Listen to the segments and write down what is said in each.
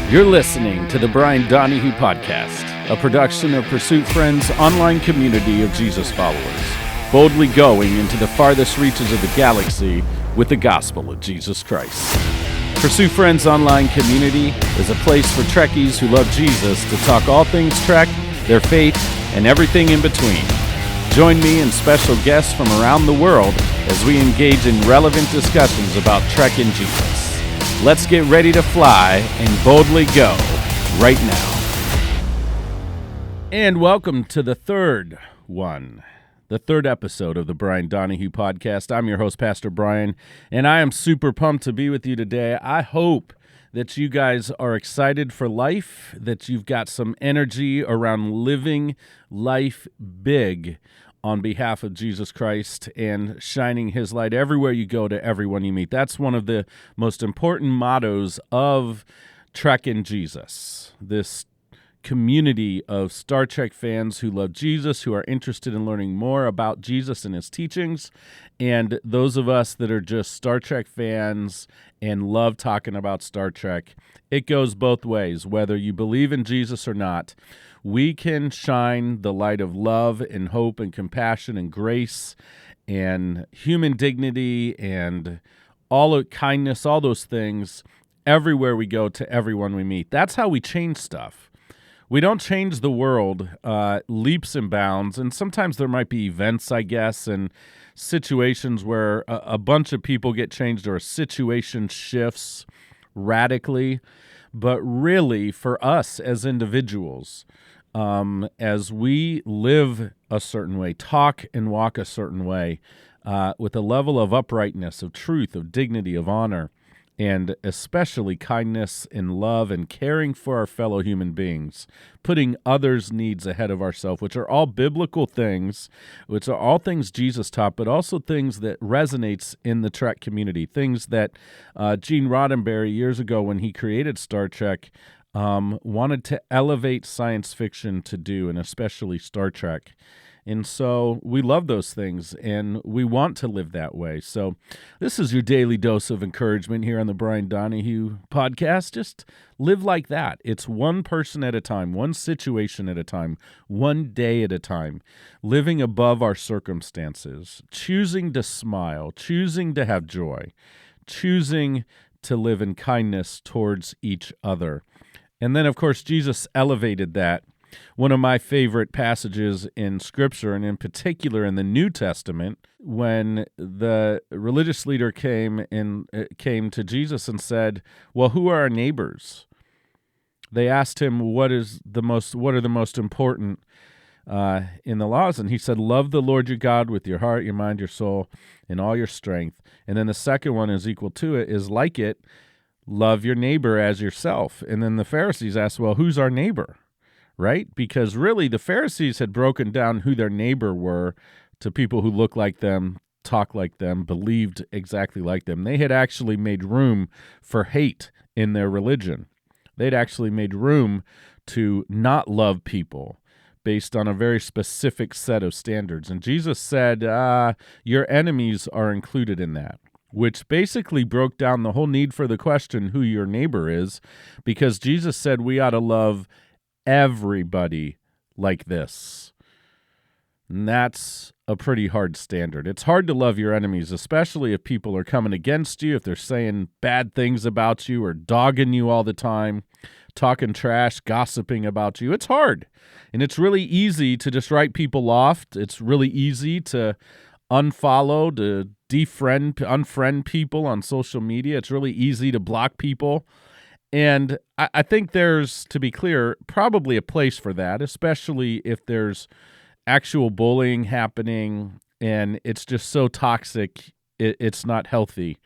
You're listening to the Brian Donahue Podcast, a production of Pursuit Friends' online community of Jesus followers, boldly going into the farthest reaches of the galaxy with the gospel of Jesus Christ. Pursuit Friends' online community is a place for Trekkies who love Jesus to talk all things Trek, their faith, and everything in between. Join me and special guests from around the world as we engage in relevant discussions about Trek and Jesus. Let's get ready to fly and boldly go right now. And welcome to the third episode of the Brian Donahue Podcast. I'm your host, Pastor Brian, and I am super pumped to be with you today. I hope that you guys are excited for life, that you've got some energy around living life big on behalf of Jesus Christ and shining his light everywhere you go to everyone you meet. That's one of the most important mottos of Trek and Jesus, this community of Star Trek fans who love Jesus, who are interested in learning more about Jesus and his teachings, and those of us that are just Star Trek fans and love talking about Star Trek. It goes both ways. Whether you believe in Jesus or not, we can shine the light of love and hope and compassion and grace and human dignity and all of kindness, all those things, everywhere we go to everyone we meet. That's how we change stuff. We don't change the world leaps and bounds, and sometimes there might be events, I guess, and situations where a bunch of people get changed or a situation shifts radically. But really, for us as individuals, as we live a certain way, talk and walk a certain way, with a level of uprightness, of truth, of dignity, of honor, and especially kindness and love and caring for our fellow human beings, putting others' needs ahead of ourselves, which are all biblical things, which are all things Jesus taught, but also things that resonates in the Trek community, things that Gene Roddenberry years ago when he created Star Trek wanted to elevate science fiction to do, and especially Star Trek. And so we love those things, and we want to live that way. So this is your daily dose of encouragement here on the Brian Donahue Podcast. Just live like that. It's one person at a time, one situation at a time, one day at a time, living above our circumstances, choosing to smile, choosing to have joy, choosing to live in kindness towards each other. And then, of course, Jesus elevated that. One of my favorite passages in Scripture, and in particular in the New Testament, when the religious leader came to Jesus and said, "Well, who are our neighbors?" They asked him, "What are the most important in the laws?" And he said, "Love the Lord your God with your heart, your mind, your soul, and all your strength." And then the second one is equal to it, is like it, love your neighbor as yourself. And then the Pharisees asked, "Well, who's our neighbor?" Right? Because really the Pharisees had broken down who their neighbor were to people who looked like them, talked like them, believed exactly like them. They had actually made room for hate in their religion. They'd actually made room to not love people based on a very specific set of standards. And Jesus said, your enemies are included in that, which basically broke down the whole need for the question who your neighbor is, because Jesus said we ought to love everybody like this. And that's a pretty hard standard. It's hard to love your enemies, especially if people are coming against you, if they're saying bad things about you or dogging you all the time, talking trash, gossiping about you. It's hard. And it's really easy to just write people off. It's really easy to unfollow, to unfriend people on social media. It's really easy to block people. And I think there's, to be clear, probably a place for that, especially if there's actual bullying happening and it's just so toxic, it's not healthy.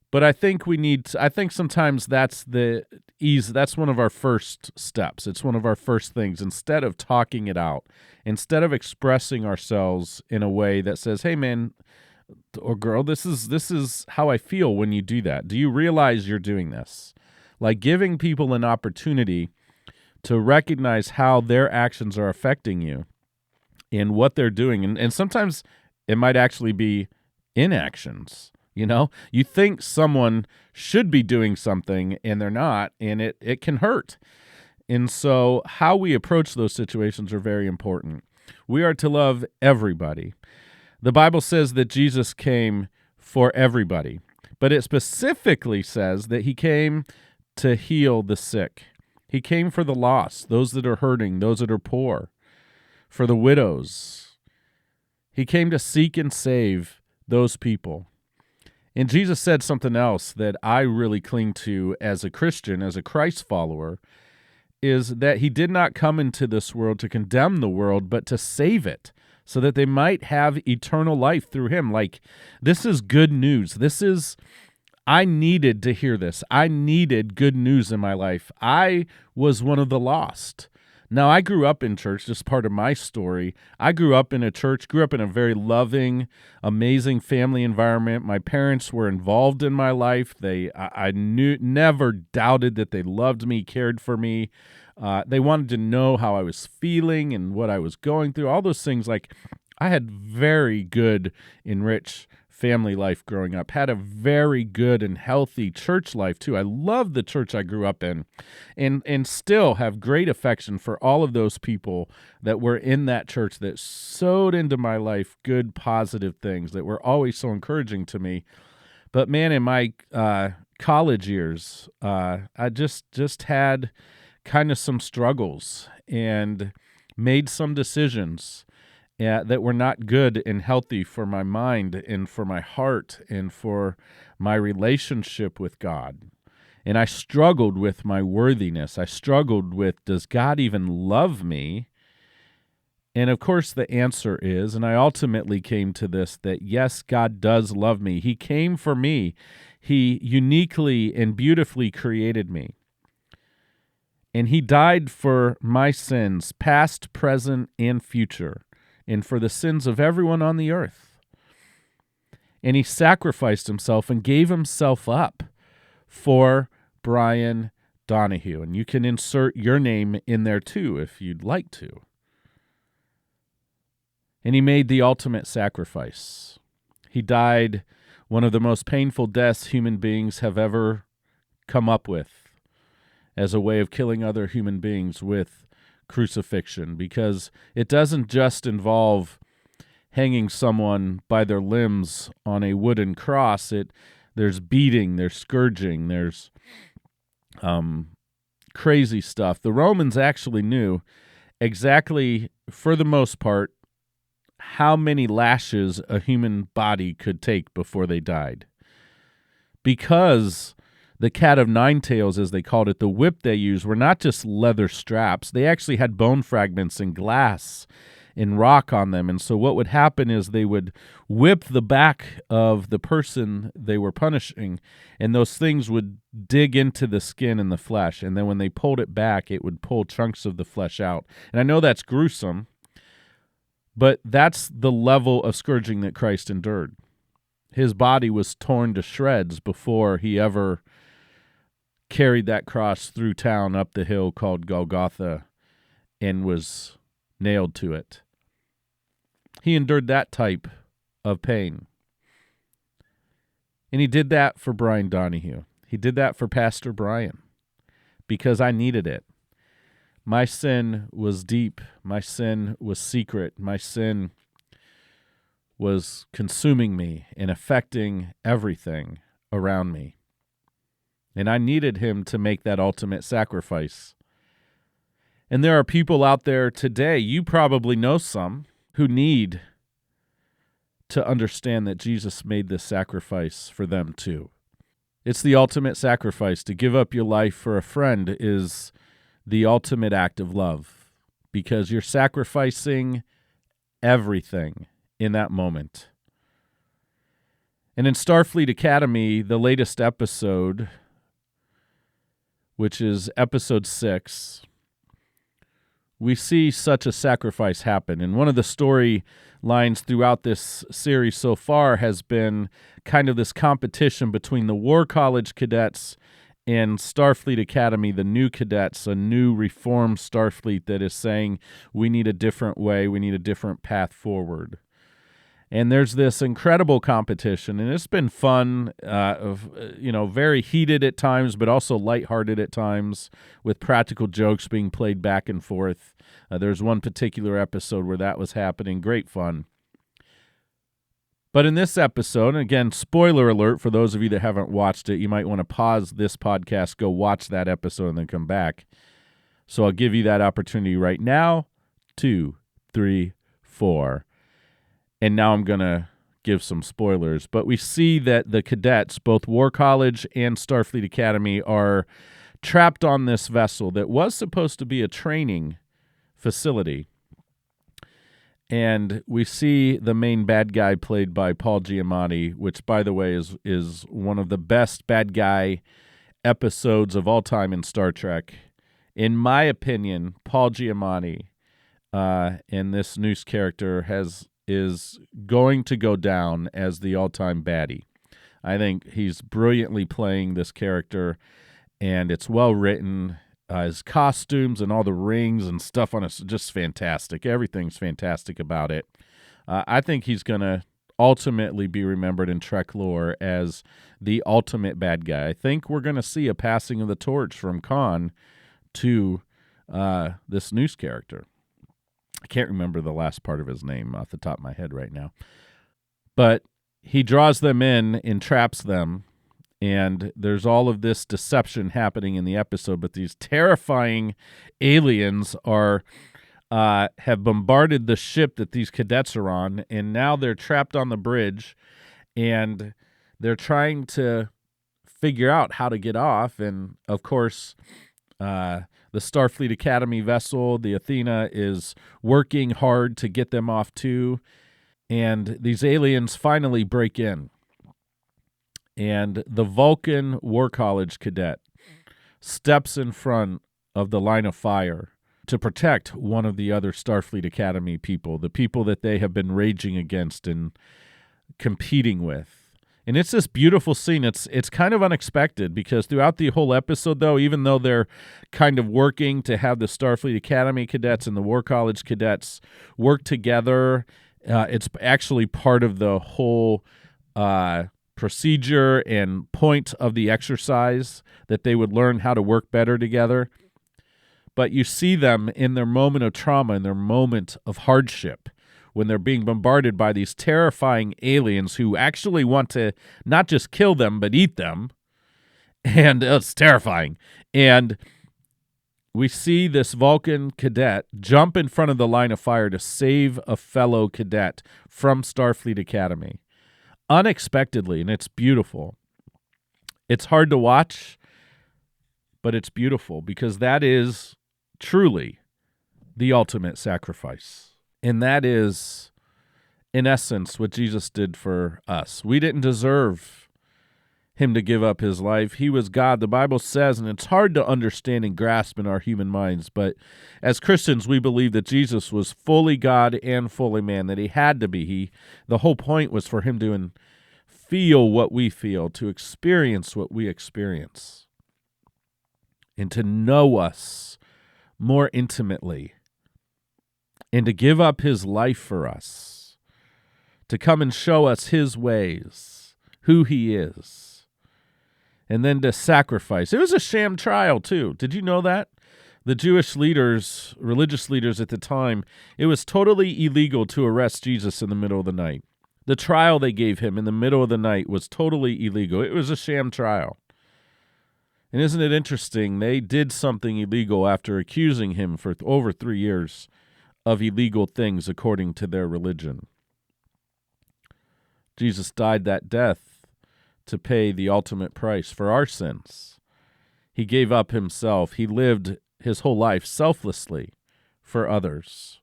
But I think sometimes that's one of our first steps. It's one of our first things. Instead of talking it out, instead of expressing ourselves in a way that says, "Hey, man or girl, this is how I feel when you do that. Do you realize you're doing this?" Like giving people an opportunity to recognize how their actions are affecting you and what they're doing. And sometimes it might actually be inactions You know, you think someone should be doing something and they're not, and it can hurt. And so how we approach those situations are very important. We are to love everybody. The Bible says that Jesus came for everybody, but it specifically says that he came to heal the sick. He came for the lost, those that are hurting, those that are poor, for the widows. He came to seek and save those people. And Jesus said something else that I really cling to as a Christian, as a Christ follower, is that he did not come into this world to condemn the world, but to save it, so that they might have eternal life through him. Like, this is good news. I needed to hear this. I needed good news in my life. I was one of the lost. Now, I grew up in church, just part of my story. I grew up in a church, grew up in a very loving, amazing family environment. My parents were involved in my life. I never doubted that they loved me, cared for me. They wanted to know how I was feeling and what I was going through, all those things. Like, I had very good, enriched family life growing up, had a very good and healthy church life too. I love the church I grew up in, and still have great affection for all of those people that were in that church that sowed into my life good, positive things that were always so encouraging to me. But man, in my college years, I just had kind of some struggles and made some decisions that were not good and healthy for my mind and for my heart and for my relationship with God. And I struggled with my worthiness. I struggled with, does God even love me? And of course the answer is, and I ultimately came to this, that yes, God does love me. He came for me. He uniquely and beautifully created me. And he died for my sins, past, present, and future, and for the sins of everyone on the earth. And he sacrificed himself and gave himself up for Brian Donahue. And you can insert your name in there too if you'd like to. And he made the ultimate sacrifice. He died one of the most painful deaths human beings have ever come up with, as a way of killing other human beings, with crucifixion, because it doesn't just involve hanging someone by their limbs on a wooden cross. There's beating, there's scourging, there's crazy stuff. The Romans actually knew exactly, for the most part, how many lashes a human body could take before they died, because the cat of nine tails, as they called it, the whip they used, were not just leather straps. They actually had bone fragments and glass and rock on them. And so what would happen is they would whip the back of the person they were punishing, and those things would dig into the skin and the flesh. And then when they pulled it back, it would pull chunks of the flesh out. And I know that's gruesome, but that's the level of scourging that Christ endured. His body was torn to shreds before he ever carried that cross through town up the hill called Golgotha and was nailed to it. He endured that type of pain. And he did that for Brian Donahue. He did that for Pastor Brian because I needed it. My sin was deep. My sin was secret. My sin was consuming me and affecting everything around me. And I needed him to make that ultimate sacrifice. And there are people out there today, you probably know some, who need to understand that Jesus made this sacrifice for them too. It's the ultimate sacrifice. To give up your life for a friend is the ultimate act of love, because you're sacrificing everything in that moment. And in Starfleet Academy, the latest episode, which is episode 6, we see such a sacrifice happen. And one of the story lines throughout this series so far has been kind of this competition between the War College cadets and Starfleet Academy, the new cadets, a new reformed Starfleet that is saying we need a different way, we need a different path forward. And there's this incredible competition, and it's been fun, very heated at times, but also lighthearted at times, with practical jokes being played back and forth. There's one particular episode where that was happening. Great fun. But in this episode, and again, spoiler alert for those of you that haven't watched it, you might want to pause this podcast, go watch that episode, and then come back. So I'll give you that opportunity right now. 2, 3, 4. And now I'm going to give some spoilers. But we see that the cadets, both War College and Starfleet Academy, are trapped on this vessel that was supposed to be a training facility. And we see the main bad guy played by Paul Giamatti, which, by the way, is one of the best bad guy episodes of all time in Star Trek. In my opinion, Paul Giamatti in this Noose character is going to go down as the all-time baddie. I think he's brilliantly playing this character, and it's well written. His costumes and all the rings and stuff on it, just fantastic. Everything's fantastic about it. I think he's going to ultimately be remembered in Trek lore as the ultimate bad guy. I think we're going to see a passing of the torch from Khan to this Noose character. I can't remember the last part of his name off the top of my head right now. But he draws them in and traps them. And there's all of this deception happening in the episode, but these terrifying aliens have bombarded the ship that these cadets are on, and now they're trapped on the bridge, and they're trying to figure out how to get off. And of course, the Starfleet Academy vessel, the Athena, is working hard to get them off too, and these aliens finally break in. And the Vulcan War College cadet steps in front of the line of fire to protect one of the other Starfleet Academy people, the people that they have been raging against and competing with. And it's this beautiful scene. It's kind of unexpected because throughout the whole episode, though, even though they're kind of working to have the Starfleet Academy cadets and the War College cadets work together, it's actually part of the whole procedure and point of the exercise that they would learn how to work better together. But you see them in their moment of trauma, in their moment of hardship, when they're being bombarded by these terrifying aliens who actually want to not just kill them, but eat them. And it's terrifying. And we see this Vulcan cadet jump in front of the line of fire to save a fellow cadet from Starfleet Academy. Unexpectedly, and it's beautiful. It's hard to watch, but it's beautiful because that is truly the ultimate sacrifice. And that is, in essence, what Jesus did for us. We didn't deserve him to give up his life. He was God, the Bible says, and it's hard to understand and grasp in our human minds. But as Christians, we believe that Jesus was fully God and fully man, that he had to be. The whole point was for him to feel what we feel, to experience what we experience, and to know us more intimately, and to give up his life for us, to come and show us his ways, who he is. And then to sacrifice. It was a sham trial, too. Did you know that? The Jewish leaders, religious leaders at the time, it was totally illegal to arrest Jesus in the middle of the night. The trial they gave him in the middle of the night was totally illegal. It was a sham trial. And isn't it interesting? They did something illegal after accusing him for over 3 years of illegal things according to their religion. Jesus died that death to pay the ultimate price for our sins. He gave up himself. He lived his whole life selflessly for others.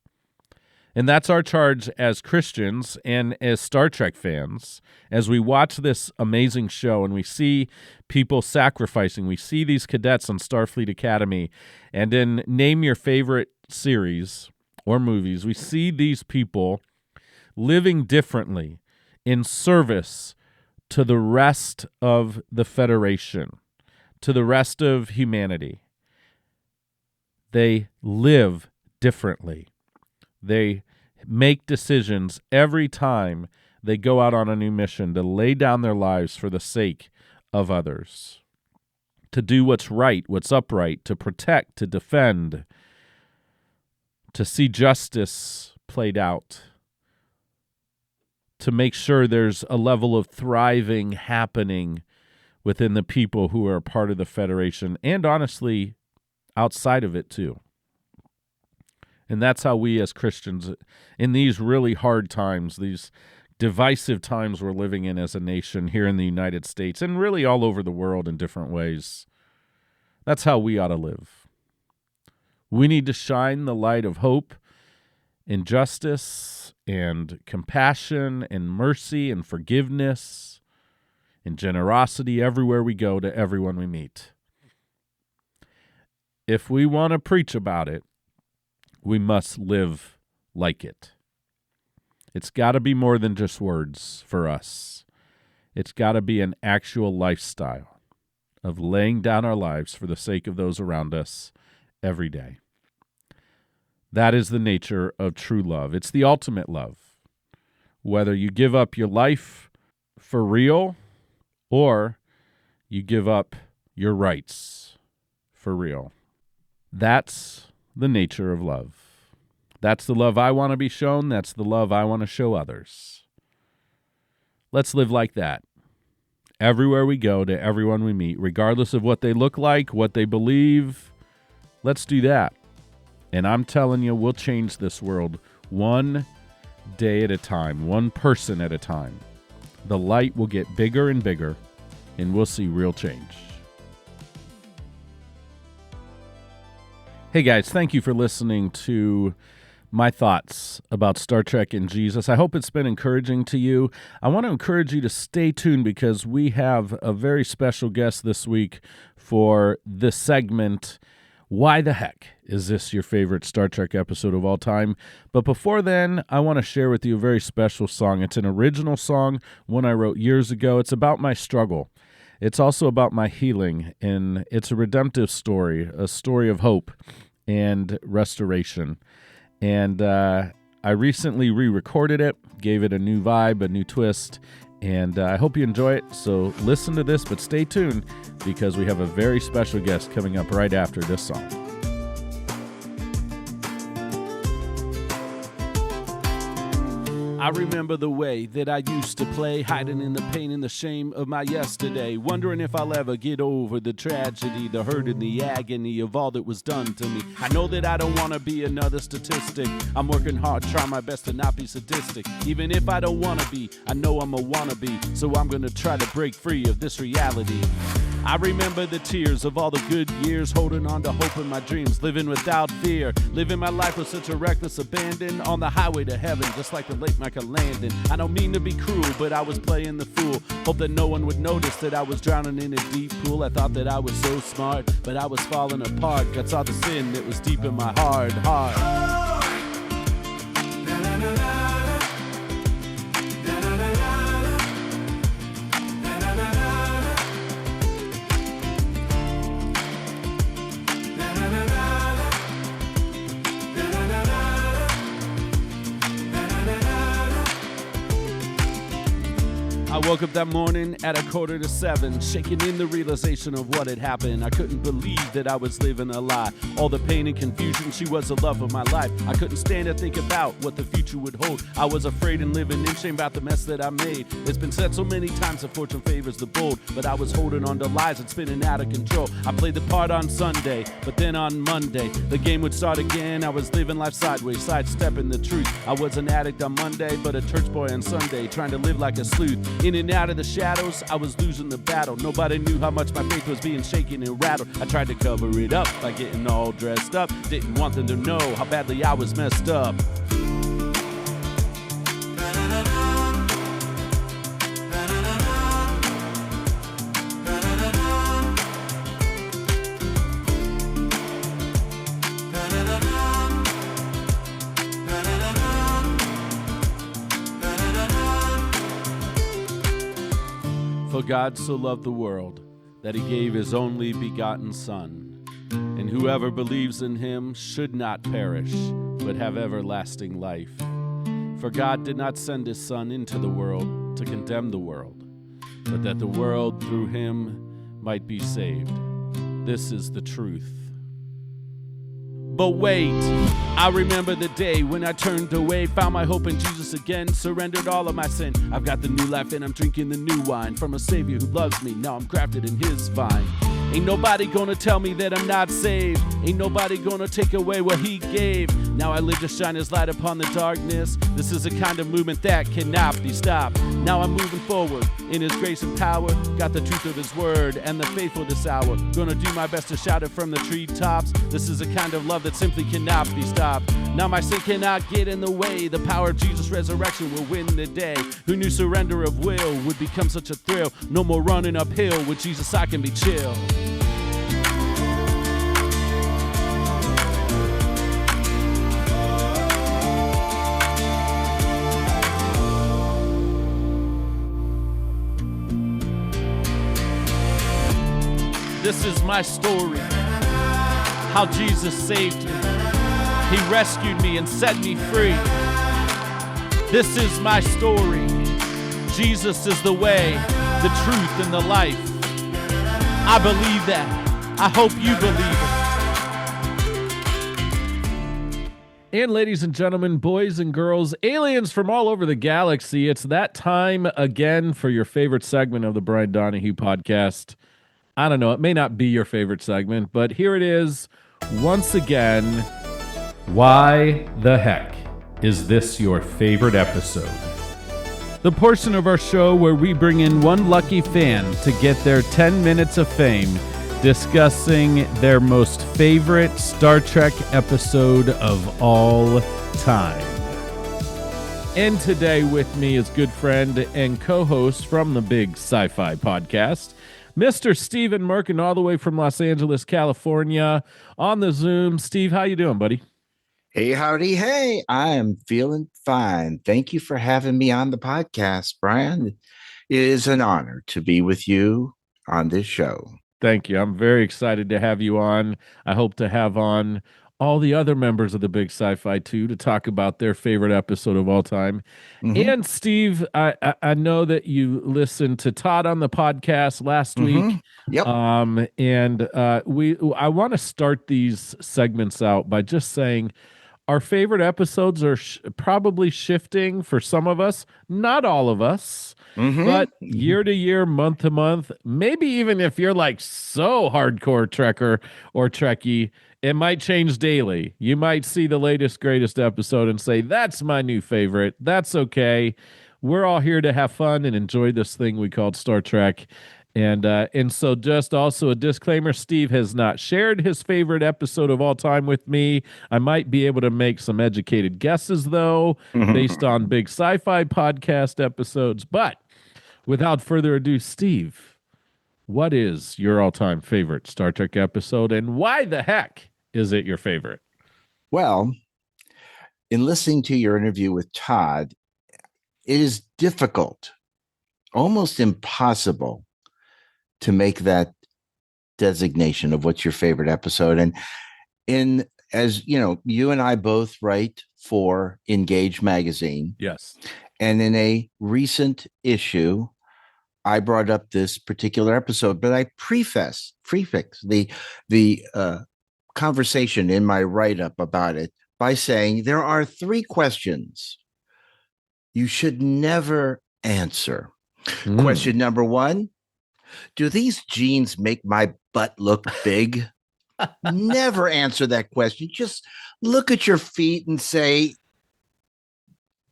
And that's our charge as Christians and as Star Trek fans. As we watch this amazing show and we see people sacrificing, we see these cadets on Starfleet Academy, and in Name Your Favorite series or movies, we see these people living differently in service to the rest of the Federation, to the rest of humanity. They live differently. They make decisions every time they go out on a new mission to lay down their lives for the sake of others, to do what's right, what's upright, to protect, to defend, to see justice played out, to make sure there's a level of thriving happening within the people who are part of the Federation, and honestly, outside of it too. And that's how we as Christians, in these really hard times, these divisive times we're living in as a nation here in the United States, and really all over the world in different ways, that's how we ought to live. We need to shine the light of hope and justice and compassion and mercy and forgiveness and generosity everywhere we go to everyone we meet. If we want to preach about it, we must live like it. It's got to be more than just words for us. It's got to be an actual lifestyle of laying down our lives for the sake of those around us every day. That is the nature of true love. It's the ultimate love. Whether you give up your life for real or you give up your rights for real. That's the nature of love. That's the love I want to be shown. That's the love I want to show others. Let's live like that. Everywhere we go, to everyone we meet, regardless of what they look like, what they believe, let's do that. And I'm telling you, we'll change this world one day at a time, one person at a time. The light will get bigger and bigger, and we'll see real change. Hey guys, thank you for listening to my thoughts about Star Trek and Jesus. I hope it's been encouraging to you. I want to encourage you to stay tuned because we have a very special guest this week for this segment. Why the heck is this your favorite Star Trek episode of all time? But before then, I want to share with you a very special song. It's an original song, one I wrote years ago. It's about my struggle. It's also about my healing, and it's a redemptive story, a story of hope and restoration. And I recently re-recorded it, gave it a new vibe, a new twist, and I hope you enjoy it. So listen to this, but stay tuned because we have a very special guest coming up right after this song. I remember the way that I used to play, hiding in the pain and the shame of my yesterday, wondering if I'll ever get over the tragedy, the hurt and the agony of all that was done to me. I know that I don't want to be another statistic. I'm working hard, trying my best to not be sadistic. Even if I don't want to be, I know I'm a wannabe, so I'm going to try to break free of this reality. I remember the tears of all the good years, holding on to hope in my dreams, living without fear, living my life with such a reckless abandon, on the highway to heaven, just like the late Michael Landon. I don't mean to be cruel, but I was playing the fool, hope that no one would notice that I was drowning in a deep pool. I thought that I was so smart, but I was falling apart, I saw the sin that was deep in my heart. I woke up that morning at 6:45, shaking in the realization of what had happened. I couldn't believe that I was living a lie. All the pain and confusion, she was the love of my life. I couldn't stand to think about what the future would hold. I was afraid and living in shame about the mess that I made. It's been said so many times that fortune favors the bold, but I was holding on to lies and spinning out of control. I played the part on Sunday, but then on Monday, the game would start again. I was living life sideways, sidestepping the truth. I was an addict on Monday, but a church boy on Sunday, trying to live like a sleuth. In and out of the shadows, I was losing the battle. Nobody knew how much my faith was being shaken and rattled. I tried to cover it up by getting all dressed up. Didn't want them to know how badly I was messed up. For God so loved the world that he gave his only begotten Son, and whoever believes in him should not perish, but have everlasting life. For God did not send his Son into the world to condemn the world, but that the world through him might be saved. This is the truth. But wait, I remember the day when I turned away, found my hope in Jesus again, surrendered all of my sin. I've got the new life and I'm drinking the new wine from a Savior who loves me. Now I'm grafted in his vine. Ain't nobody gonna tell me that I'm not saved. Ain't nobody gonna take away what he gave. Now I live to shine his light upon the darkness. This is a kind of movement that cannot be stopped. Now I'm moving forward in his grace and power. Got the truth of his word and the faithful this hour. Gonna do my best to shout it from the treetops. This is a kind of love that simply cannot be stopped. Now my sin cannot get in the way. The power of Jesus' resurrection will win the day. Who knew surrender of will would become such a thrill? No more running uphill. With Jesus I can be chill. This is my story, how Jesus saved me. He rescued me and set me free. This is my story. Jesus is the way, the truth, and the life. I believe that. I hope you believe it. And ladies and gentlemen, boys and girls, aliens from all over the galaxy, it's that time again for your favorite segment of the Brian Donahue podcast. I don't know, it may not be your favorite segment, but here it is once again. Why the heck is this your favorite episode? The portion of our show where we bring in one lucky fan to get their 10 minutes of fame discussing their most favorite Star Trek episode of all time. And today with me is good friend and co-host from the BIG Sci-Fi Podcast, Mr. Stephen Mirkin, all the way from Los Angeles, California, on the Zoom. Steve, how you doing, buddy? Hey, howdy, hey. I am feeling fine. Thank you for having me on the podcast, Brian. It is an honor to be with you on this show. Thank you. I'm very excited to have you on. I hope to have on all the other members of the Big Sci-Fi too to talk about their favorite episode of all time. Mm-hmm. And Steve, I know that you listened to Todd on the podcast last week. Yep. I want to start these segments out by just saying our favorite episodes are probably shifting for some of us, not all of us. But year to year, month to month, maybe even if you're like so hardcore Trekker or Trekkie, it might change daily. You might see the latest, greatest episode and say, that's my new favorite. That's okay. We're all here to have fun and enjoy this thing we called Star Trek. And so just also a disclaimer, Steve has not shared his favorite episode of all time with me. I might be able to make some educated guesses, though, based on Big Sci-Fi Podcast episodes. But without further ado, Steve, what is your all-time favorite Star Trek episode, and why the heck is it your favorite? Well, in listening to your interview with Todd, it is difficult, almost impossible, to make that designation of what's your favorite episode. And as you know, you and I both write for Engage magazine. Yes. And in a recent issue, I brought up this particular episode, but I prefix the conversation in my write-up about it by saying there are 3 questions you should never answer. Question number 1, do these jeans make my butt look big? Never answer that question. Just look at your feet and say,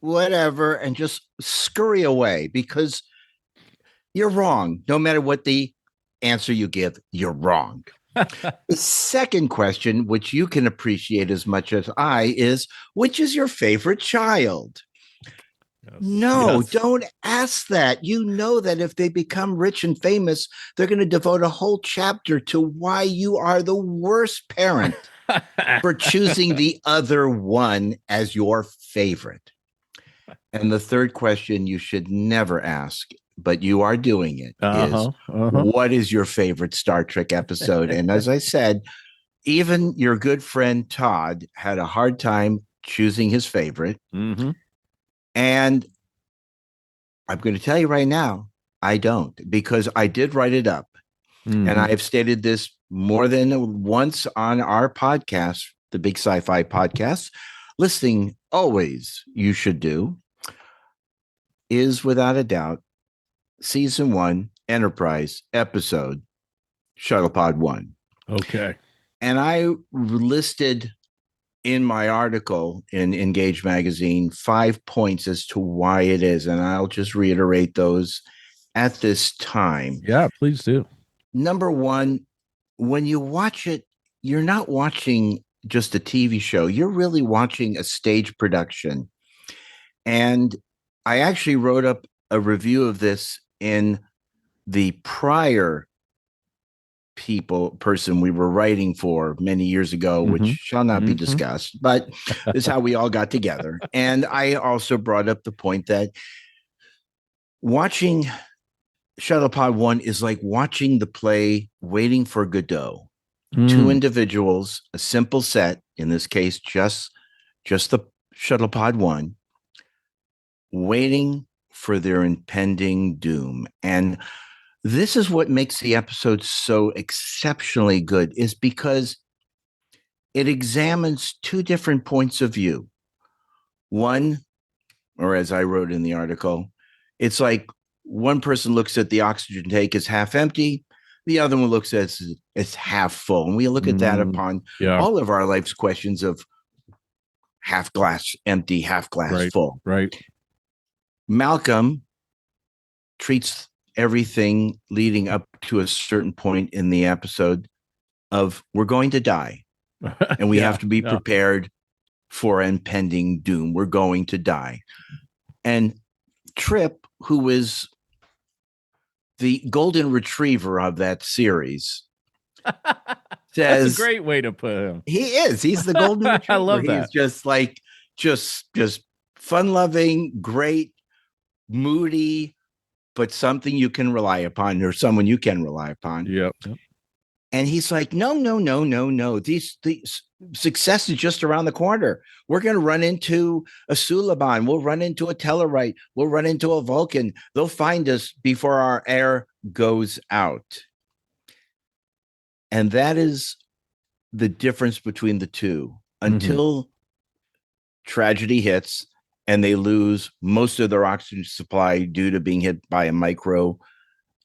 whatever, and just scurry away, because you're wrong. No matter what the answer you give, you're wrong. The second question, which you can appreciate as much as I, is which is your favorite child? No, don't ask that. You know that if they become rich and famous, they're going to devote a whole chapter to why you are the worst parent for choosing the other one as your favorite. And the third question you should never ask, but you are doing it, is what is your favorite Star Trek episode? And as I said, even your good friend Todd had a hard time choosing his favorite. And I'm going to tell you right now, I don't, because I did write it up. And I have stated this more than once on our podcast, the Big Sci-Fi Podcast. Listening always you should do is without a doubt season 1 Enterprise episode Shuttlepod 1. Okay. And I listed in my article in Engage Magazine 5 points as to why it is. And I'll just reiterate those at this time. Yeah, please do. Number one, when you watch it, you're not watching just a TV show. You're really watching a stage production. And I actually wrote up a review of this in the prior person we were writing for many years ago, which shall not be discussed, but this is how we all got together. And I also brought up the point that watching Shuttlepod 1 is like watching the play Waiting for Godot. 2 individuals, a simple set, in this case, just the Shuttlepod 1, waiting for their impending doom. And this is what makes the episode so exceptionally good, is because it examines 2 different points of view. One, or as I wrote in the article, it's like one person looks at the oxygen tank as half empty, the other one looks at it's half full. And we look at that upon all of our life's questions of half glass empty, half glass full. Right. Malcolm treats everything leading up to a certain point in the episode of we're going to die. And we have to be prepared for impending doom. We're going to die. And Trip, who is the golden retriever of that series, says, that's a great way to put him. He is. He's the golden retriever. I love that. He's just like, just fun-loving, great, moody, but something you can rely upon, or someone you can rely upon. Yep. And he's like, no. These success is just around the corner. We're going to run into a Suliban. We'll run into a Tellarite. We'll run into a Vulcan. They'll find us before our air goes out. And that is the difference between the two. Until tragedy hits and they lose most of their oxygen supply due to being hit by a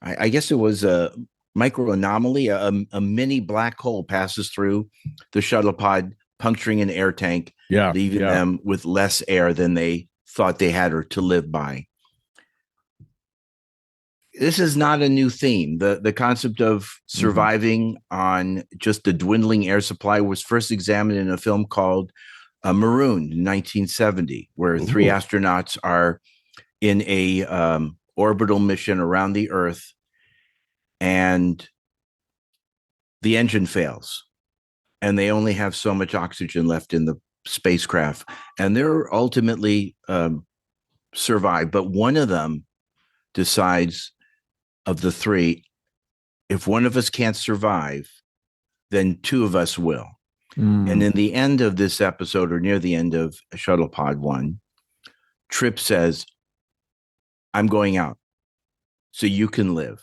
I guess it was a micro anomaly, a mini black hole passes through the shuttle pod, puncturing an air tank, leaving them with less air than they thought they had or to live by. This is not a new theme. The concept of surviving on just a dwindling air supply was first examined in a film called Maroon in 1970, where 3 astronauts are in a orbital mission around the Earth, and the engine fails, and they only have so much oxygen left in the spacecraft, and they're ultimately survive. But one of them decides, of the 3, if one of us can't survive, then 2 of us will. And in the end of this episode, or near the end of Shuttlepod 1, Trip says, I'm going out so you can live.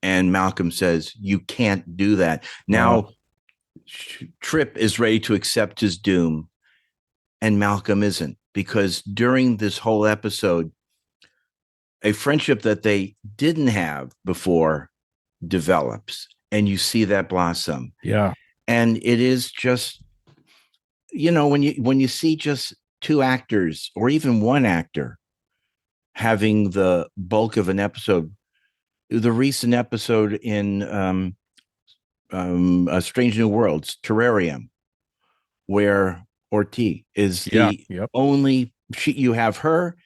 And Malcolm says, you can't do that. Now, Trip is ready to accept his doom, and Malcolm isn't, because during this whole episode, a friendship that they didn't have before develops, and you see that blossom. Yeah. And it is just, when you see just 2 actors or even 1 actor having the bulk of an episode, the recent episode in A Strange New Worlds, Terrarium, where Ortiz is the only, you have her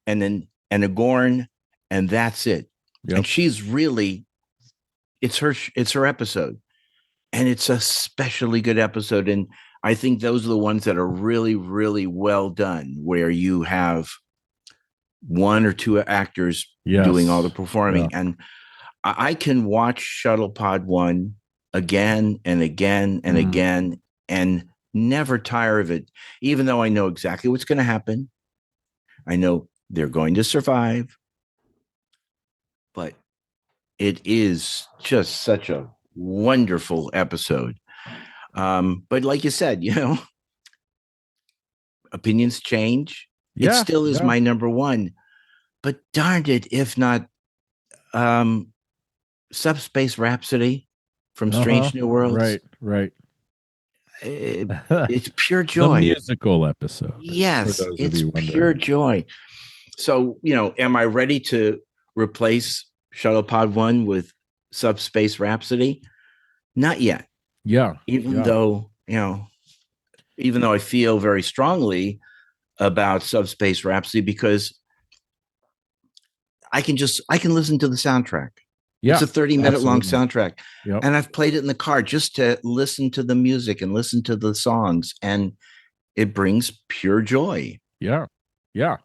and then a Gorn, and that's it. And she's really, it's her episode, and it's a especially good episode. And I think those are the ones that are really, really well done, where you have 1 or 2 actors doing all the performing. And I can watch Shuttlepod 1 again and again and again and never tire of it, even though I know exactly what's going to happen. I know they're going to survive, but it is just such a wonderful episode. But like you said, opinions change. It Yeah, still is yeah. my number one. But darned it, if not um, Subspace Rhapsody from Uh-huh. Strange New Worlds. Right, right. It, it's pure The joy. musical episode, for Yes, those of it's you pure wondering. joy. So, am I ready to replace Shuttle Pod 1 with Subspace Rhapsody? Not yet. Yeah, Even yeah. though, even though I feel very strongly about Subspace Rhapsody because I can listen to the soundtrack. It's Yeah, a 30-minute long absolutely. soundtrack. Yep. And I've played it in the car just to listen to the music and listen to the songs. And it brings pure joy. Yeah. Yeah.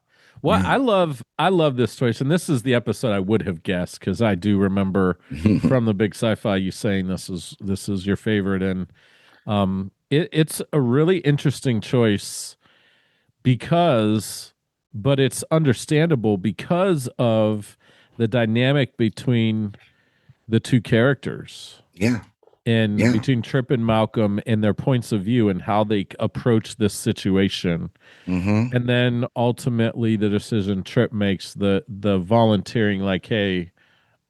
Well, Yeah. I love this choice. And this is the episode I would have guessed because I do remember from the Big Sci-Fi you saying this is your favorite. And it's a really interesting choice because but it's understandable because of the dynamic between the two characters Yeah. and Yeah. between Trip and Malcolm and their points of view and how they approach this situation. Mm-hmm. And then ultimately the decision Trip makes, the volunteering, like, hey,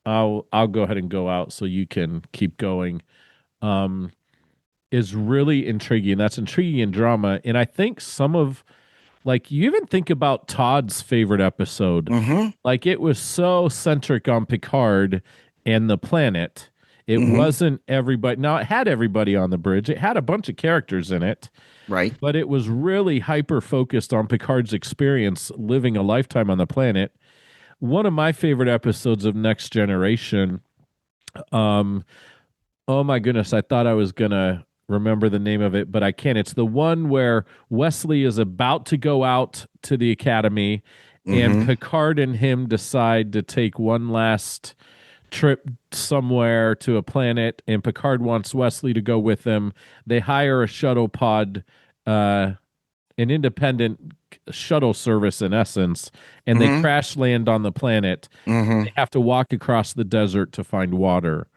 I'll go ahead and go out so you can keep going, um, is really intriguing. That's intriguing in drama. And I think some of, like, you even think about Todd's favorite episode. Mm-hmm. Like, it was so centric on Picard and the planet. It Mm-hmm. wasn't everybody. Now, it had everybody on the bridge. It had a bunch of characters in it, Right. but it was really hyper focused on Picard's experience living a lifetime on the planet. One of my favorite episodes of Next Generation, um, oh my goodness, I thought I was gonna remember the name of it, but I can't. It's the one where Wesley is about to go out to the academy and Mm-hmm. Picard and him decide to take one last trip somewhere to a planet, and Picard wants Wesley to go with him. They hire a shuttle pod, uh, an independent shuttle service in essence, and they Mm-hmm. crash land on the planet. Mm-hmm. They have to walk across the desert to find water.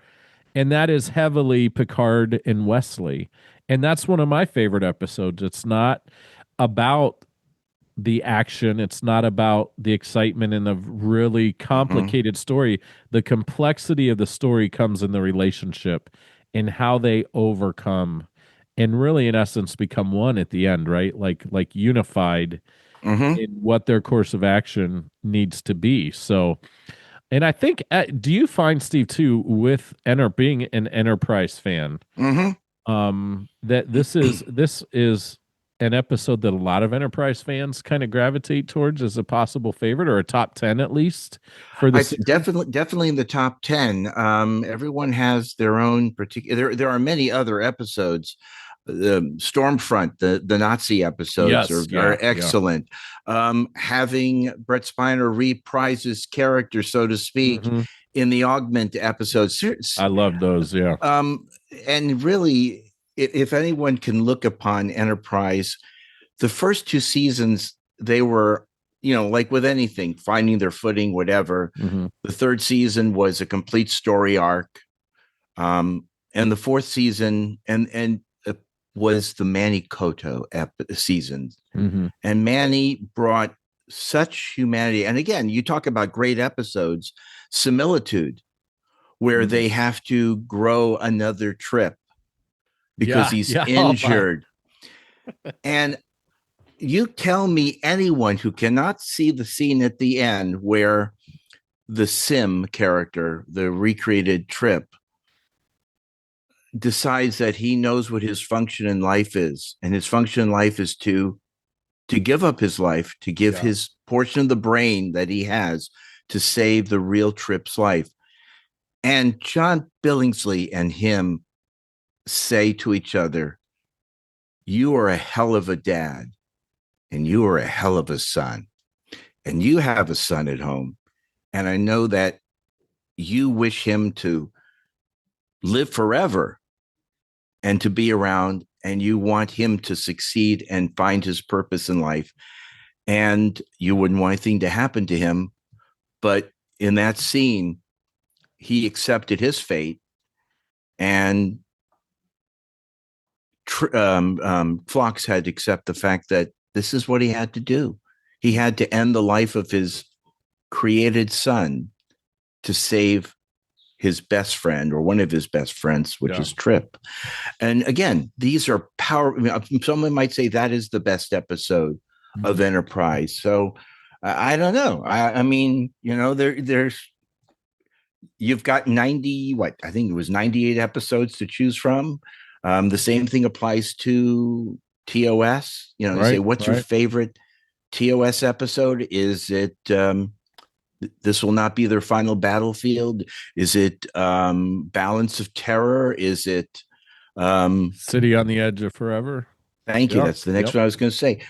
And that is heavily Picard and Wesley. And that's one of my favorite episodes. It's not about the action, it's not about the excitement and the really Mm-hmm. complicated story. The complexity of the story comes in the relationship and how they overcome and really in essence become one at the end, right? Like unified Mm-hmm. in what their course of action needs to be. So and I think, do you find Steve too, with being an Enterprise fan, Mm-hmm. that this is an episode that a lot of Enterprise fans kind of gravitate towards as a possible favorite or a top 10 at least for the I series? definitely in the top 10. Everyone has their own particular. There are many other episodes. The Stormfront, the Nazi episodes Yes, are yeah, yeah. excellent. Having Brett Spiner reprise his character, so to speak, Hmm. in the Augment episodes. I love those. Yeah. Um, and really, if anyone can look upon Enterprise, the first two seasons, they were, like with anything, finding their footing, whatever. Hmm. The third season was a complete story arc. And the fourth season and was the Manny Koto season. Hmm. And Manny brought such humanity. And again, you talk about great episodes, Similitude, where Hmm. they have to grow another trip because Yeah, he's yeah. Oh my. injured. And you tell me anyone who cannot see the scene at the end where the Sim character, the recreated Trip, decides that he knows what his function in life is, and his function in life is to give up his life, to give Yeah. his portion of the brain that he has to save the real Trip's life. And John Billingsley and him say to each other, "You are a hell of a dad, and you are a hell of a son, and you have a son at home, and I know that you wish him to live forever and to be around, and you want him to succeed and find his purpose in life." and you wouldn't want anything to happen to him. But in that scene, he accepted his fate, and Phlox had to accept the fact that this is what he had to do. He had to end the life of his created son to save his best friend, or one of his best friends, which is Trip. And again, these are power. I mean, someone might say that is the best episode of Enterprise. So I don't know. I mean, there's you've got 90, what I think it was 98 episodes to choose from. The same thing applies to TOS. You say, what's your favorite TOS episode? Is it This Will Not Be Their Final Battlefield? Is it Balance of Terror? Is it City on the Edge of Forever? Thank you. That's the next one I was going to say.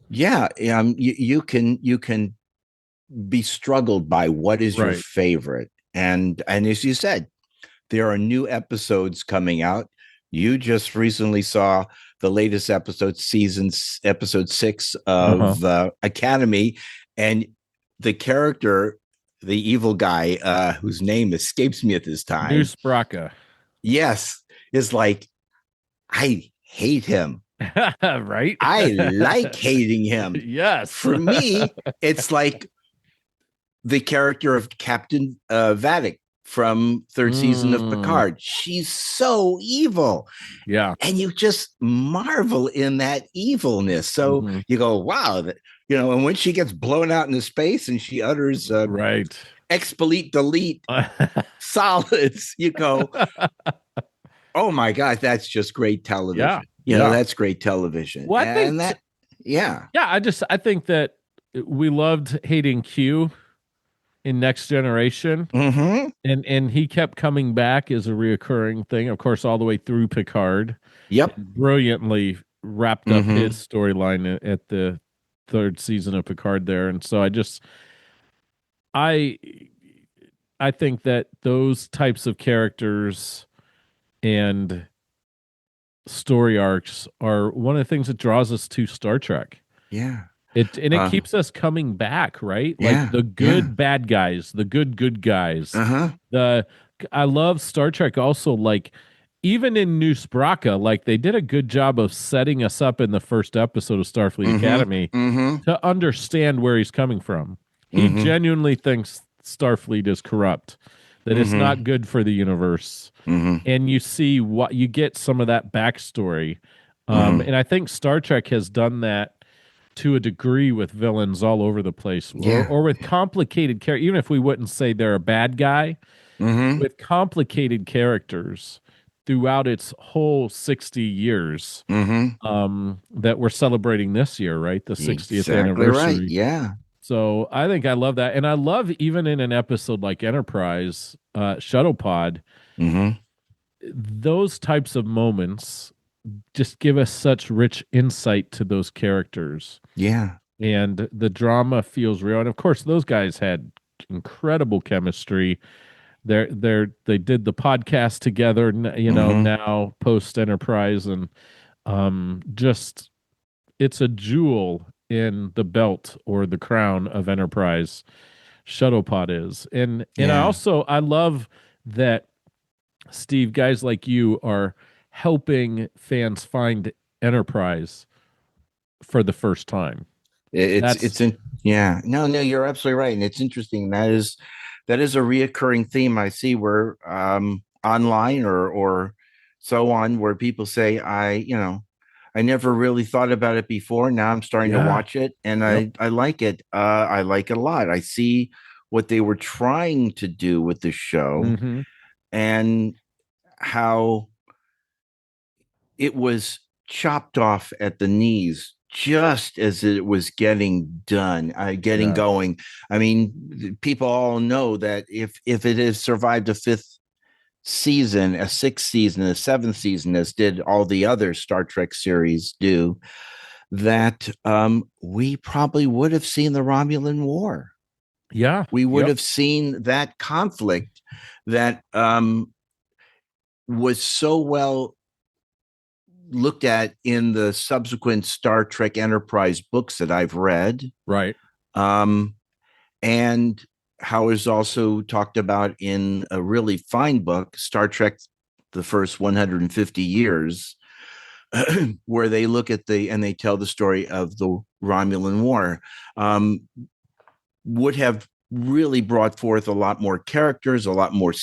Yeah, you can be struggled by what is your favorite, and as you said, there are new episodes coming out. You just recently saw the latest episode 6 of Academy, and the character, the evil guy, whose name escapes me at this time, Deuce Braca. Yes, is like, I hate him. Right? I like hating him. Yes. For me, it's like the character of Captain Vadic from third season of Picard. She's so evil. Yeah. And you just marvel in that evilness. So you go, wow. And when she gets blown out into space and she utters expelite delete solids, you go, oh my God, that's just great television. That's great television. Well, I think that we loved hating Q in Next Generation, and he kept coming back as a reoccurring thing, of course, all the way through Picard. Yep, brilliantly wrapped up his storyline at the third season of Picard there, and so I think that those types of characters and story arcs are one of the things that draws us to Star Trek. Yeah. It keeps us coming back, right? Like the good bad guys, the good guys. I love Star Trek also, like even in New Spraka, like they did a good job of setting us up in the first episode of Starfleet Academy to understand where he's coming from. He genuinely thinks Starfleet is corrupt, that it's not good for the universe. And you see what you get some of that backstory. And I think Star Trek has done that to a degree with villains all over the place, or with complicated characters. Even if we wouldn't say they're a bad guy, with complicated characters throughout its whole 60 years that we're celebrating this year, right? The 60th anniversary. Right. Yeah. So I think I love that. And I love even in an episode like Enterprise, Shuttle Pod, those types of moments just give us such rich insight to those characters. Yeah. And the drama feels real. And of course, those guys had incredible chemistry. They did the podcast together, now post Enterprise, and just it's a jewel in the belt or the crown of Enterprise. Shuttlepod is. And I love that, Steve, guys like you are helping fans find Enterprise for the first time. You're absolutely right. And it's interesting. That is a reoccurring theme I see where online or so on, where people say, I never really thought about it before. Now I'm starting to watch it, and I like it. I like it a lot. I see what they were trying to do with the show and how it was chopped off at the knees just as it was getting done, going. I mean, people all know that if it has survived a fifth season, a sixth season, a seventh season, as did all the other Star Trek series do, that we probably would have seen the Romulan War. Yeah. We would have seen that conflict that was so well looked at in the subsequent Star Trek Enterprise books that I've read. Right. And how is also talked about in a really fine book, Star Trek, the first 150 years, where they look at and they tell the story of the Romulan War. Would have really brought forth a lot more characters, a lot more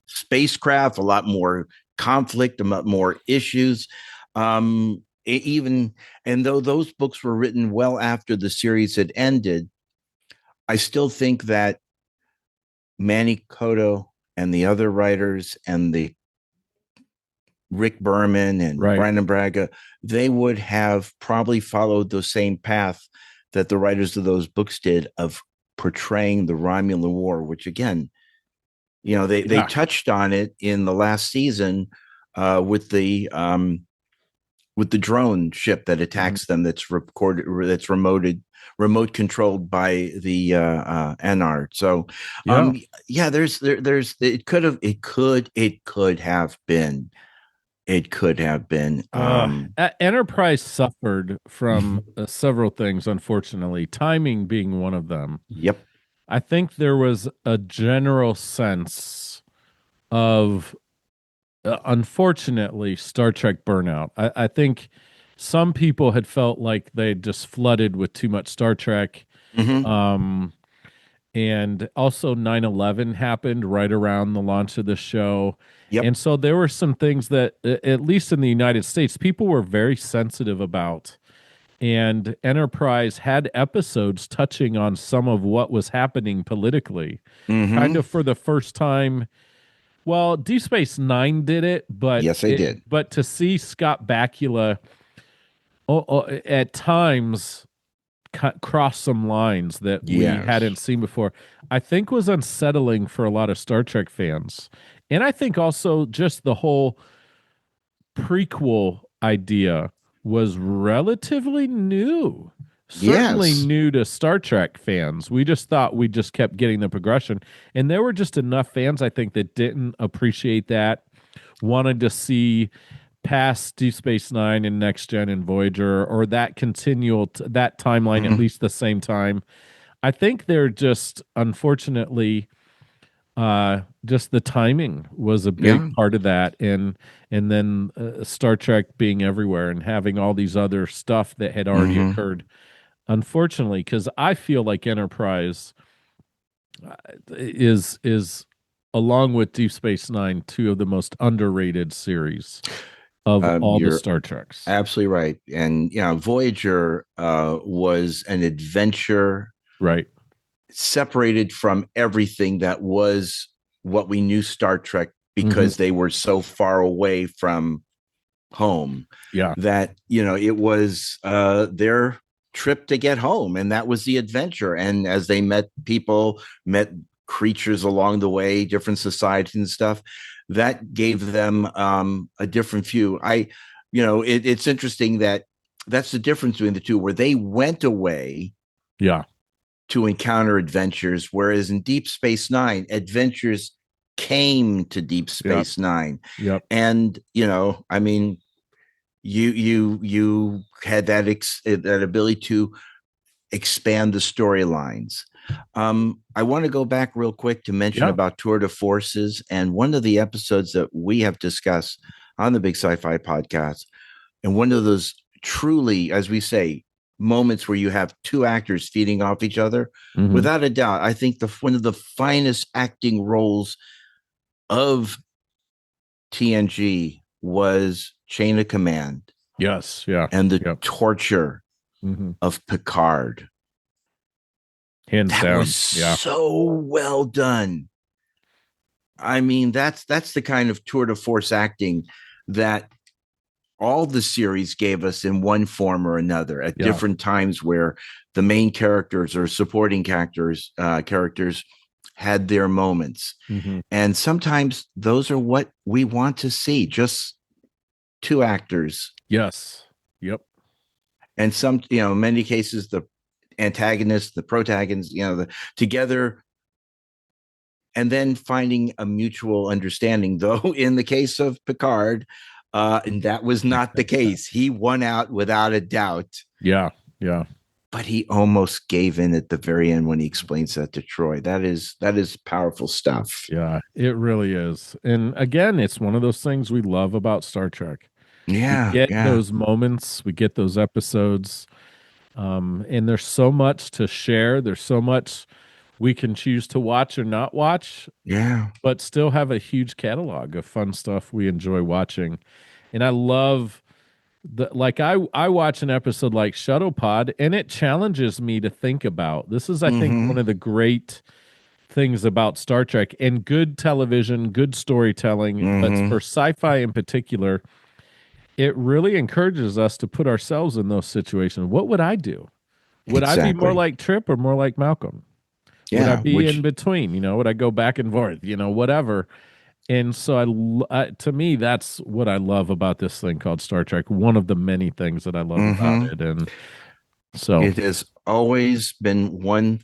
spacecraft, a lot more conflict, a lot more issues. Even, and though those books were written well after the series had ended, I still think that Manny Cotto and the other writers and the Rick Berman and Brandon Braga, they would have probably followed the same path that the writers of those books did of portraying the Romulan War, which again, they touched on it in the last season with the drone ship that attacks them. That's remote controlled by the NR. So, there's it could have been. It could have been. Enterprise suffered from several things, unfortunately, timing being one of them. Yep. I think there was a general sense of, unfortunately, Star Trek burnout. I think some people had felt like they just flooded with too much Star Trek. And also 9/11 happened right around the launch of the show. Yep. And so there were some things that, at least in the United States, people were very sensitive about. And Enterprise had episodes touching on some of what was happening politically, kind of for the first time. Well, Deep Space Nine did it, but yes, they did. But to see Scott Bakula at times cross some lines that we hadn't seen before, I think was unsettling for a lot of Star Trek fans. And I think also just the whole prequel idea was relatively new. Certainly new to Star Trek fans. We just thought we just kept getting the progression. And there were just enough fans, I think, that didn't appreciate that, wanted to see past Deep Space Nine and Next Gen and Voyager, or that continual, that timeline at least the same time. I think they're just, unfortunately, just the timing was a big part of that, and then Star Trek being everywhere and having all these other stuff that had already occurred. Unfortunately, because I feel like Enterprise is along with Deep Space Nine two of the most underrated series of all the Star Treks. Absolutely right. And Voyager was an adventure, right, separated from everything that was what we knew Star Trek, because they were so far away from home. That it was their trip to get home, and that was the adventure. And as they met creatures along the way, different societies and stuff, that gave them a different view. It's interesting that that's the difference between the two, where they went away to encounter adventures, whereas in Deep Space Nine, adventures came to Deep Space Nine. And I mean, you had that ability to expand the storylines. I want to go back real quick to mention about Tour de Forces, and one of the episodes that we have discussed on the Big Sci-Fi Podcast, and one of those truly, as we say, moments where you have two actors feeding off each other. Without a doubt, I think one of the finest acting roles of TNG was Chain of Command. And the torture of Picard. Hands down. Was so well done. I mean, that's the kind of tour de force acting that all the series gave us in one form or another at different times, where the main characters or supporting characters had their moments. And sometimes those are what we want to see, just two actors. And some, in many cases, the antagonists, the protagonists, together, and then finding a mutual understanding. Though in the case of Picard, And that was not the case. He won out without a doubt. Yeah. But he almost gave in at the very end when he explains that to Troy. That is powerful stuff. Yeah, it really is. And again, it's one of those things we love about Star Trek. Yeah. We get those moments, we get those episodes. And there's so much to share. There's so much we can choose to watch or not watch. Yeah. But still have a huge catalog of fun stuff we enjoy watching. And I love I watch an episode like Shuttle Pod, and it challenges me to think about. This is, I think, one of the great things about Star Trek and good television, good storytelling, but for sci-fi in particular, it really encourages us to put ourselves in those situations. What would I do? Would I be more like Trip or more like Malcolm? Yeah, would I be in between? Would I go back and forth? Whatever. And so to me, that's what I love about this thing called Star Trek. One of the many things that I love about it. And so it has always been one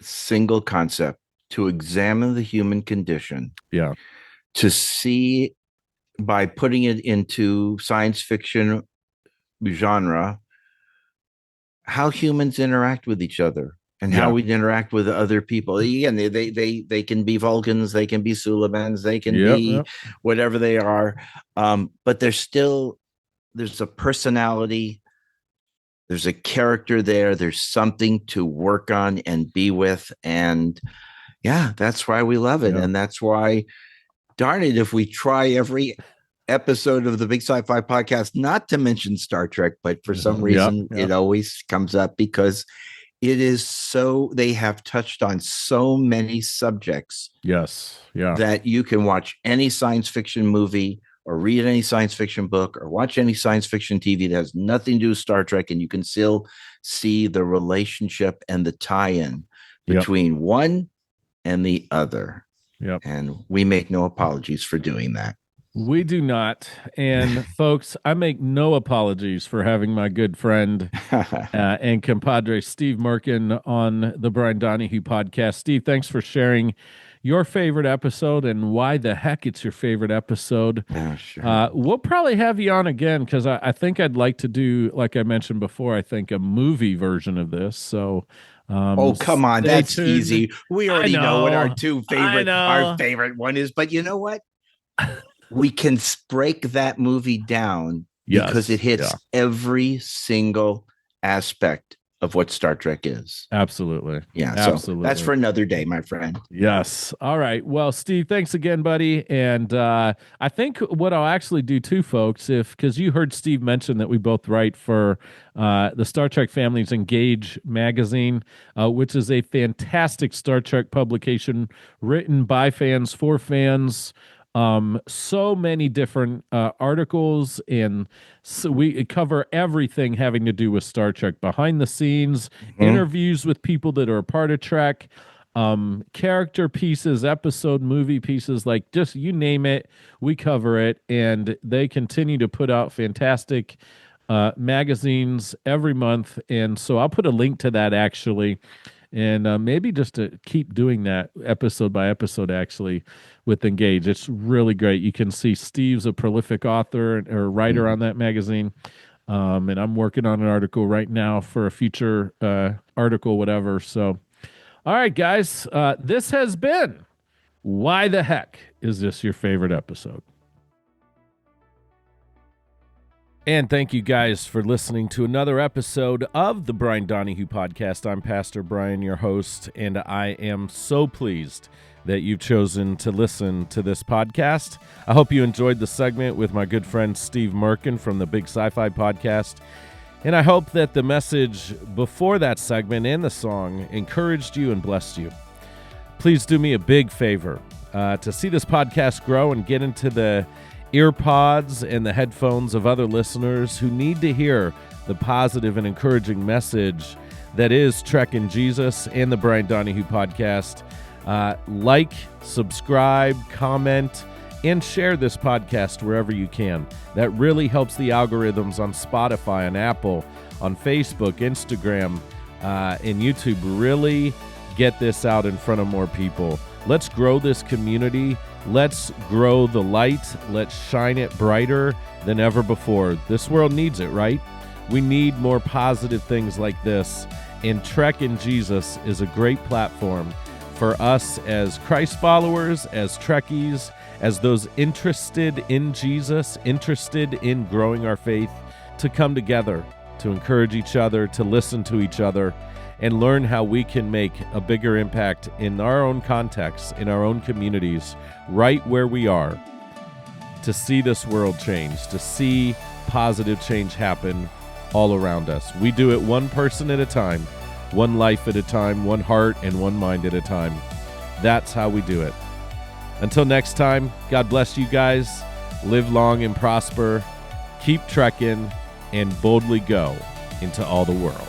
single concept: to examine the human condition. Yeah. To see, by putting it into science fiction genre, how humans interact with each other. And how we interact with other people. Again, they can be Vulcans, they can be Sullivans, they can be whatever they are. But there's a personality, there's a character there, there's something to work on and be with. And yeah, that's why we love it. And that's why, darn it, if we try every episode of the Big Sci-Fi Podcast not to mention Star Trek, but for some reason it always comes up, because it is they have touched on so many subjects. Yes. Yeah. That you can watch any science fiction movie or read any science fiction book or watch any science fiction TV that has nothing to do with Star Trek, and you can still see the relationship and the tie-in between one and the other. Yep. And we make no apologies for doing that. We do not. And folks, I make no apologies for having my good friend and compadre Steve Mirkin on the Brian Donahue podcast. Steve, thanks for sharing your favorite episode and why the heck it's your favorite episode. Oh, sure. We'll probably have you on again, because I think I'd like to do, like I mentioned before, I think a movie version of this. So oh, come on. That's tuned. Easy. We already know what our favorite one is. But you know what? We can break that movie down because it hits every single aspect of what Star Trek is. Absolutely. Yeah. Absolutely. So that's for another day, my friend. Yes. All right. Well, Steve, thanks again, buddy. And I think what I'll actually do too, folks, because you heard Steve mention that we both write for the Star Trek Family's Engage magazine, which is a fantastic Star Trek publication written by fans for fans. So many different articles, and so we cover everything having to do with Star Trek, behind the scenes, interviews with people that are a part of Trek, character pieces, episode movie pieces, like just you name it, we cover it. And they continue to put out fantastic magazines every month. And so I'll put a link to that actually. And maybe just to keep doing that episode by episode, actually, with Engage. It's really great. You can see Steve's a prolific author or writer on that magazine. And I'm working on an article right now for a future article, whatever. So, all right, guys, this has been Why the Heck Is This Your Favorite Episode? And thank you guys for listening to another episode of the Brian Donahue Podcast. I'm Pastor Brian, your host, and I am so pleased that you've chosen to listen to this podcast. I hope you enjoyed the segment with my good friend Steve Mirkin from the Big Sci-Fi Podcast. And I hope that the message before that segment and the song encouraged you and blessed you. Please do me a big favor to see this podcast grow and get into the earpods and the headphones of other listeners who need to hear the positive and encouraging message that is Trek and Jesus and the Brian Donahue Podcast. Like, subscribe, comment, and share this podcast wherever you can. That really helps the algorithms on Spotify, on Apple, on Facebook, Instagram, and YouTube really get this out in front of more people. Let's grow this community Let's grow the light. Let's shine it brighter than ever before. This world needs it, right? We need more positive things like this. And Trek in Jesus is a great platform for us as Christ followers, as Trekkies, as those interested in Jesus, interested in growing our faith, to come together, to encourage each other, to listen to each other, and learn how we can make a bigger impact in our own contexts, in our own communities, right where we are, to see this world change, to see positive change happen all around us. We do it one person at a time, one life at a time, one heart and one mind at a time. That's how we do it. Until next time, God bless you guys. Live long and prosper. Keep trekking and boldly go into all the world.